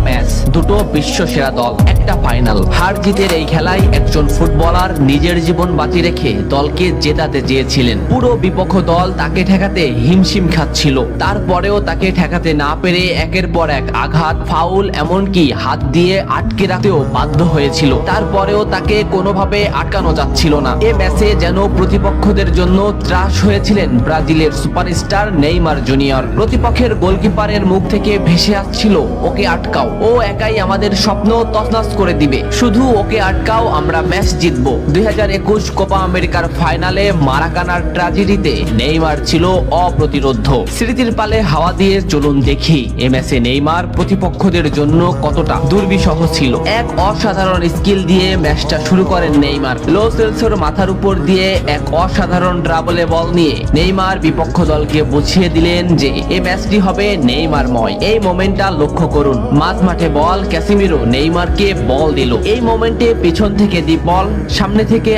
Match, দুটো বিশ্ব সেরা দল, একটা ফাইনাল। হার জিতের এই খেলায় একজন ফুটবলার নিজের জীবন বাজি রেখে দলকে জেতাতে চেয়েছিলেন। পুরো বিপক্ষ দল তাকে ঠেকাতে হিমশিম খাচ্ছিল, তারপরেও তাকে ঠেকাতে না পেরে একের পর এক আঘাত, ফাউল, এমনকি হাত দিয়ে আটকে রাখতেও বাধ্য হয়েছিল। তারপরেও তাকে কোনোভাবে আটকানো যাচ্ছিল না। এ ম্যাচে যেন প্রতিপক্ষদের জন্য ত্রাস হয়েছিলেন ব্রাজিলের সুপারস্টার নেইমার জুনিয়র। প্রতিপক্ষের গোলকিপারের মুখ থেকে ভেসে আসছিল, ওকে আটকাও, ও একাই আমাদের স্বপ্ন তছনছ করে দিবে, শুধু ওকে আটকাও, আমরা ম্যাচ জিতবো। 2021 কোপা আমেরিকার ফাইনালে মারাকানার ট্র্যাজেডিতে নেইমার ছিল অপ্রতিরোধ্য। স্মৃতির পালে হাওয়া দিয়ে চলুন দেখি এ ম্যাচে নেইমার প্রতিপক্ষদের জন্য কতটা দুর্বিষহ ছিল। এক অসাধারণ স্কিল দিয়ে ম্যাচটা শুরু করেন নেইমার। লো সেলসোর মাথার উপর দিয়ে এক অসাধারণ ড্রাবলে বল নিয়ে নেইমার বিপক্ষ দলকে বুঝিয়ে দিলেন যে এই ম্যাচটি হবে নেইমারময়। এই মোমেন্টটা লক্ষ্য করুন, মাঝ মাঠে বল, ক্যাসিমিরো নেইমারকে বল দিল। এই মোমেন্টে পিছন থেকে দি বল, সামনে থেকে